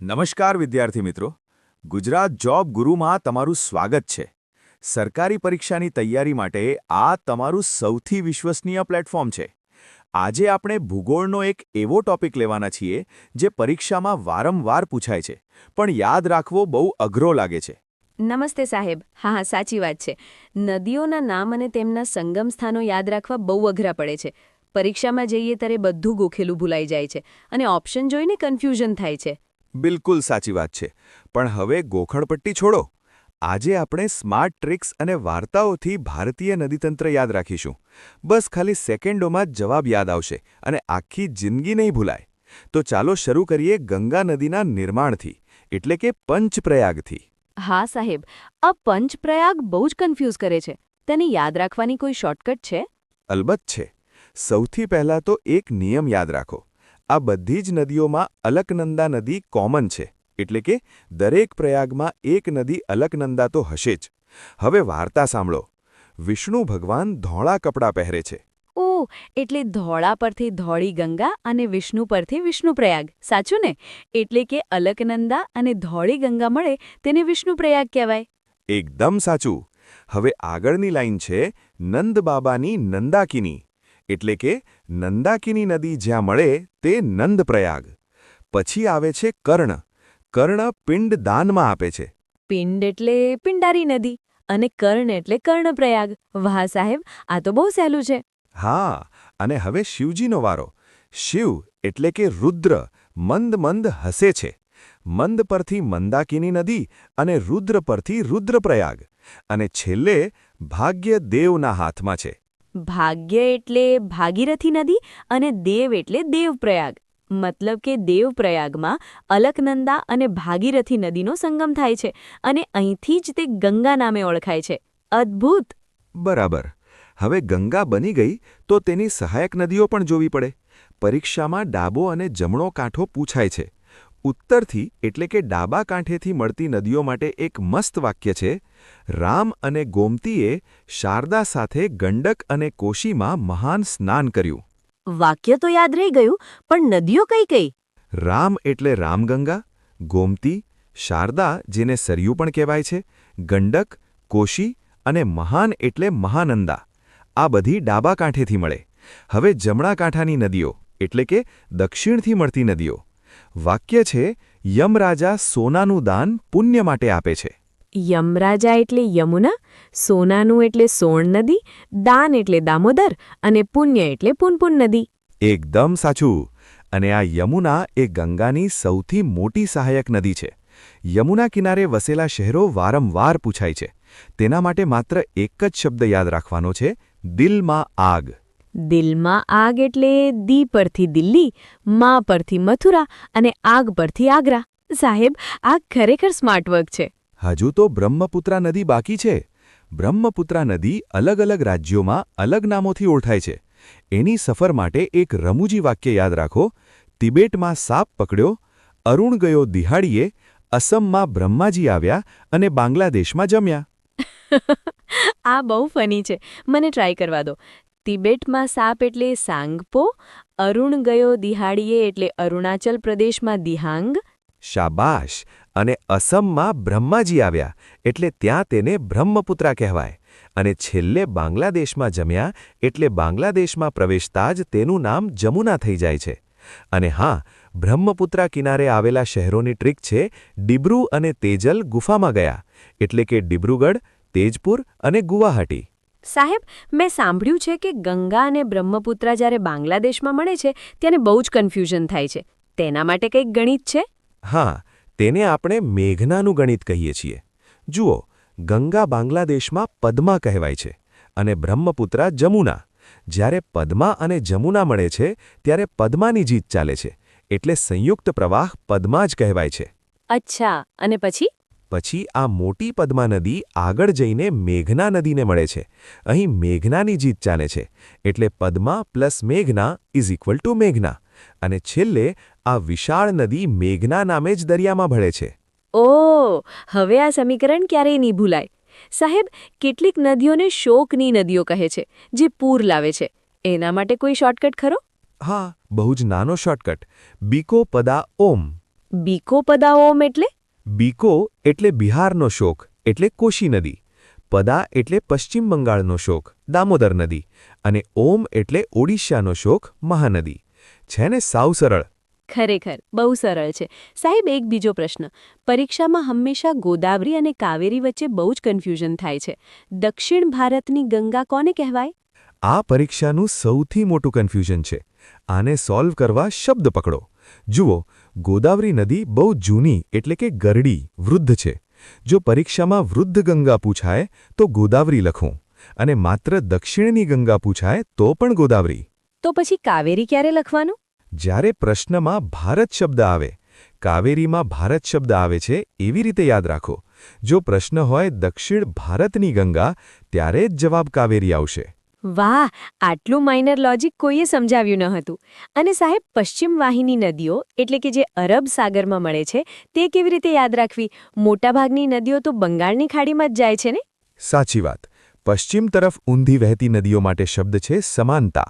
નમસ્કાર વિદ્યાર્થી મિત્રો, ગુજરાત જોબ ગુરુમાં તમારું સ્વાગત છે. સરકારી પરીક્ષાની તૈયારી માટે આ તમારું સૌથી વિશ્વસનીય પ્લેટફોર્મ છે. આજે આપણે ભૂગોળનો એક એવો ટોપિક લેવાના છીએ જે પરીક્ષામાં વારંવાર પૂછાય છે, પણ યાદ રાખવો બહુ અઘરો લાગે છે. નમસ્તે સાહેબ. હા, સાચી વાત છે. નદીઓના નામ અને તેમના સંગમ સ્થાનો યાદ રાખવા બહુ અઘરા પડે છે. પરીક્ષામાં જઈએ ત્યારે બધું ગોખેલું ભૂલાઈ જાય છે અને ઓપ્શન જોઈને કન્ફ્યુઝન થાય છે. બિલકુલ સાચી વાત છે, પણ હવે ગોખણપટ્ટી છોડો. આજે આપણે સ્માર્ટ ટ્રિક્સ અને વાર્તાઓથી ભારતીય નદીતંત્ર યાદ રાખીશું. બસ ખાલી સેકન્ડોમાં જ જવાબ યાદ આવશે અને આખી જિંદગી નહીં ભૂલાય. તો ચાલો શરૂ કરીએ ગંગા નદીના નિર્માણથી, એટલે કે પંચપ્રયાગથી. હા સાહેબ, આ પંચપ્રયાગ બહુ જ કન્ફ્યુઝ કરે છે. તેને યાદ રાખવાની કોઈ શોર્ટકટ છે? અલબત્ત છે. સૌથી પહેલાં તો એક નિયમ યાદ રાખો. આ બધી જ નદીઓમાં અલકનંદા નદી કોમન છે, એટલે કે દરેક પ્રયાગમાં એક નદી અલકનંદા તો હશે જ. હવે વાર્તા સાંભળો. વિષ્ણુ ભગવાન ધોળા કપડાં પહેરે છે. ઓહ, એટલે ધોળા પરથી ધોળી ગંગા અને વિષ્ણુ પરથી વિષ્ણુપ્રયાગ, સાચું ને? એટલે કે અલકનંદા અને ધોળી ગંગા મળે તેને વિષ્ણુપ્રયાગ કહેવાય. એકદમ સાચું. હવે આગળની લાઈન છે નંદબાબાની નંદાકિની, એટલે કે નંદાકિની નદી જ્યાં મળે તે નંદપ્રયાગ. પછી આવે છે કર્ણ. કર્ણ પિંડ દાનમાં આપે છે. પિંડ એટલે પિંડારી નદી અને કર્ણ એટલે કર્ણપ્રયાગ. વાહ સાહેબ, આ તો બહુ સહેલું છે. હા, અને હવે શિવજીનો વારો. શિવ એટલે કે રુદ્ર મંદ મંદ હસે છે. મંદ પરથી મંદાકિની નદી અને રુદ્ર પરથી રુદ્રપ્રયાગ. અને છેલ્લે ભાગ્ય દેવના હાથમાં છે. ભાગ્ય એટલે ભાગીરથી નદી અને દેવ એટલે દેવપ્રયાગ. મતલબ કે દેવપ્રયાગમાં અલકનંદા અને ભાગીરથી નદીનો સંગમ થાય છે અને અહીંથી જ તે ગંગા નામે ઓળખાય છે. અદ્ભુત! બરાબર. હવે ગંગા બની ગઈ તો તેની સહાયક નદીઓ પણ જોવી પડે. પરીક્ષામાં ડાબો અને જમણો કાંઠો પૂછાય છે. ઉત્તરથી એટલે કે ડાબા કાંઠેથી મળતી નદીઓ માટે એક મસ્ત વાક્ય છે. રામ અને ગોમતીએ શારદા સાથે ગંડક અને કોશીમાં મહાન સ્નાન કર્યું. વાક્ય તો યાદ રહી ગયું, પણ નદીઓ કઈ કઈ? રામ એટલે રામગંગા, ગોમતી, શારદા જેને સરયુ પણ કહેવાય છે, ગંડક, કોશી અને મહાન એટલે મહાનંદા. આ બધી ડાબા કાંઠેથી મળે. હવે જમણા કાંઠાની નદીઓ એટલે કે દક્ષિણથી મળતી નદીઓ. વાક્ય છે યમરાજા સોનાનું દાન પુણ્ય માટે આપે છે. યમરાજા એટલે યમુના, સોનાનું એટલે સોણ નદી, દાન એટલે દામોદર અને પુણ્ય એટલે પુનપુન નદી. એકદમ સાચું. અને આ યમુના એ ગંગાની સૌથી મોટી સહાયક નદી છે. યમુના કિનારે વસેલા શહેરો વારંવાર પૂછાય છે. તેના માટે માત્ર એક જ શબ્દ યાદ રાખવાનો છે: દિલમાં આગ. દિલમાં આગ એટલે દી પરથી દિલ્હી, મા પરથી મથુરા અને આગ પરથી આગ્રા. સાહેબ, આ ખરેખર સ્માર્ટ વર્ક છે. હજુ તો બ્રહ્મપુત્રા નદી બાકી છે. બ્રહ્મપુત્રા નદી અલગ અલગ રાજ્યોમાં અલગ નામોથી ઓળખાય છે. એની સફર માટે એક રમૂજી વાક્ય યાદ રાખો: તિબેટમાં સાપ પકડ્યો, અરુણ ગયો દિહાડીએ, અસમમાં બ્રહ્માજી આવ્યા અને બાંગ્લાદેશમાં જમ્યા. આ બહુ ફની છે. મને ટ્રાય કરવા દો. તિબેટમાં સાપ એટલે સાંગપો, અરુણ ગયો દિહાડીએ એટલે અરુણાચલ પ્રદેશમાં દિહાંગ. શાબાશ! અને અસમમાં બ્રહ્માજી આવ્યા એટલે ત્યાં તેને બ્રહ્મપુત્રા કહેવાય. અને છેલ્લે બાંગ્લાદેશમાં જમ્યા એટલે બાંગ્લાદેશમાં પ્રવેશતા જ તેનું નામ જમુના થઈ જાય છે. અને હા, બ્રહ્મપુત્રા કિનારે આવેલા શહેરોની ટ્રીક છે: ડિબ્રુ અને તેજલ ગુફામાં ગયા, એટલે કે ડિબ્રુગઢ, તેજપુર અને ગુવાહાટી. સાહેબ, મેં સાંભળ્યું છે કે ગંગા અને બ્રહ્મપુત્રા જ્યારે બાંગ્લાદેશમાં મળે છે ત્યારે બહુ જ કન્ફ્યુઝન થાય છે. તેના માટે કંઈક ગણિત છે? હા, તેને આપણે મેઘનાનું ગણિત કહીએ છીએ. જુઓ, ગંગા બાંગ્લાદેશમાં પદ્મા કહેવાય છે અને બ્રહ્મપુત્રા જમુના. જ્યારે પદ્મા અને જમુના મળે છે ત્યારે પદ્માની જીત ચાલે છે, એટલે સંયુક્ત પ્રવાહ પદ્મા જ કહેવાય છે. અચ્છા, અને પછી? પછી આ મોટી પદ્મા નદી આગળ જઈને મેઘના નદીને મળે છે. અહીં મેઘનાની જીત ચાલે છે, એટલે પદ્મા પ્લસ મેઘના = મેઘના. અને છેલ્લે આ વિશાળ નદી મેઘના નામે જ દરિયામાં ભળે છે. ઓહ, હવે આ સમીકરણ ક્યારેય નહીં ભૂલાય. સાહેબ, કેટલીક નદીઓને શોકની નદીઓ કહે છે, જે પૂર લાવે છે. એના માટે કોઈ શોર્ટકટ ખરો? હા, બહુ જ નાનો શોર્ટકટ: બીકો પદા ઓમ. બીકોપદાઓમ એટલે? બીકો એટલે બિહારનો શોક એટલે કોશી નદી, પદા એટલે પશ્ચિમ બંગાળનો શોક દામોદર નદી અને ઓમ એટલે ઓડિશાનો શોક મહાનદી. છે ને સાવ સરળ. ખરેખર બહુ સરળ છે. સાહેબ, એક બીજો પ્રશ્ન. પરીક્ષામાં હંમેશા ગોદાવરી અને કાવેરી વચ્ચે બહુ જ કન્ફ્યુઝન થાય છે. દક્ષિણ ભારતની ગંગા કોને કહેવાય? આ પરીક્ષાનું સૌથી મોટું કન્ફ્યુઝન છે. આને સોલ્વ કરવા શબ્દ પકડો. જુઓ, ગોદાવરી નદી બહુ જૂની એટલે કે ગરડી વૃદ્ધ છે. જો પરીક્ષામાં વૃદ્ધ ગંગા પૂછાય તો ગોદાવરી લખું, અને માત્ર દક્ષિણની ગંગા પૂછાય તો પણ ગોદાવરી. તો પછી કાવેરી ક્યારે લખવાનું? જ્યારે પ્રશ્નમાં ભારત શબ્દ આવે, કાવેરીમાં ભારત શબ્દ આવે છે એવી રીતે યાદ રાખો. જો પ્રશ્ન હોય દક્ષિણ ભારતની ગંગા, ત્યારે જ જવાબ કાવેરી આવશે. વાહ, આટલું માઇનર લોજિક કોઈએ સમજાવ્યું ન હતું. અને સાહેબ, પશ્ચિમ વાહિની નદીઓ એટલે કે જે અરબ સાગરમાં મળે છે તે કેવી રીતે યાદ રાખવી? મોટાભાગની નદીઓ તો બંગાળની ખાડીમાં જ જાય છે ને? સાચી વાત. પશ્ચિમ તરફ ઊંધી વહેતી નદીઓ માટે શબ્દ છે સમાનતા.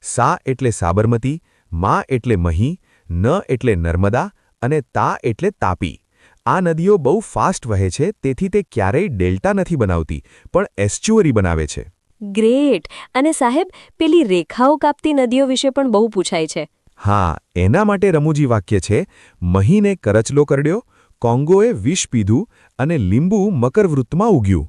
સા એટલે સાબરમતી, મા એટલે મહી, ન એટલે નર્મદા અને તા એટલે તાપી. આ નદીઓ બહુ ફાસ્ટ વહે છે, તેથી તે ક્યારેય ડેલ્ટા નથી બનાવતી, પણ એસ્ચ્યુઅરી બનાવે છે. ગ્રેટ. અને સાહેબ, પેલી રેખાઓ કાપતી નદીઓ વિશે પણ બહુ પૂછાય છે. હા, એના માટે રમૂજી વાક્ય છે: મહીને કરચલો કરડ્યો, કોંગોએ વિષ પીધું અને લીંબુ મકરવૃત્તમાં ઉગ્યું.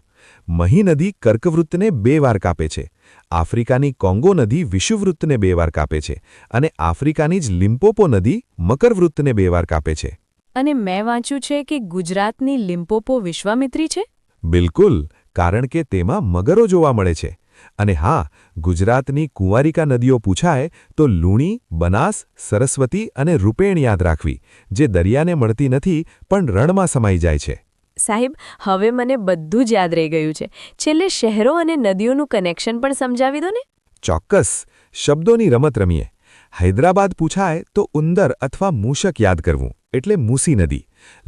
મહી નદી કર્કવૃત્તને 2 વાર કાપે છે, આફ્રિકાની કોંગો નદી વિષુવવૃત્તને 2 વાર કાપે છે અને આફ્રિકાની જ લિમ્પોપો નદી મકરવૃત્તને 2 વાર કાપે છે. અને મેં વાંચ્યું છે કે ગુજરાતની લિમ્પોપો વિશ્વામિત્રી છે? બિલકુલ, કારણ કે તેમાં મગરો જોવા મળે છે. અને હા, ગુજરાતની કુંવારિકા નદીઓ પૂછાય તો લુણી, બનાસ, સરસ્વતી અને રૂપેણ યાદ રાખવી, જે દરિયાને મળતી નથી પણ રણમાં સમાઈ જાય છે. સાહેબ, હવે મને બધું જ યાદ રહી ગયું છે. છેલ્લે શહેરો અને નદીઓનું કનેક્શન પણ સમજાવી દો ને. ચોક્કસ. શબ્દોની રમત રમીએ. હૈદરાબાદ પૂછાય તો ઉંદર અથવા મૂષક યાદ કરવું એટલે મૂસી નદી.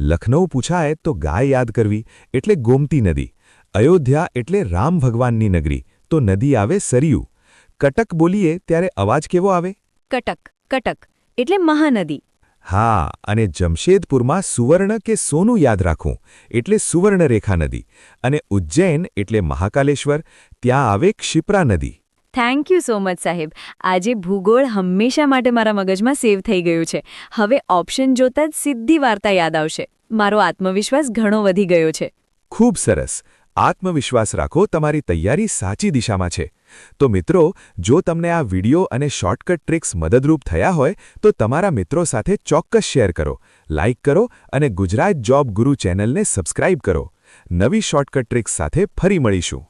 લખનૌ પૂછાય તો ગાય યાદ કરવી એટલે ગોમતી નદી. અયોધ્યા એટલે રામ ભગવાનની નગરી, તો નદી આવે સરયુ. કટક બોલીએ ત્યારે અવાજ કેવો આવે? કટક. કટક એટલે મહાનદી. હા, અને જમશેદપુરમાં સુવર્ણ કે સોનું યાદ રાખવું એટલે સુવર્ણરેખા નદી. અને ઉજ્જૈન એટલે મહાકાલેશ્વર, ત્યાં આવે ક્ષિપ્રા નદી. થેન્ક યુ સો મચ સાહેબ. આજે ભૂગોળ હંમેશા માટે મારા મગજમાં સેવ થઈ ગયું છે. હવે ઓપ્શન જોતા જ સીધી વાર્તા યાદ આવશે. મારો આત્મવિશ્વાસ ઘણો વધી ગયો છે. ખૂબ સરસ. આત્મવિશ્વાસ રાખો, તમારી તૈયારી સાચી દિશામાં છે. તો મિત્રો, જો તમને આ વિડિયો અને શોર્ટકટ ટ્રિક્સ મદદરૂપ થયા હોય તો તમારા મિત્રો સાથે ચોક્કસ શેર કરો, લાઇક કરો અને ગુજરાત જોબ ગુરુ ચેનલને સબસ્ક્રાઇબ કરો. નવી શોર્ટકટ ટ્રિક્સ સાથે ફરી મળીશું.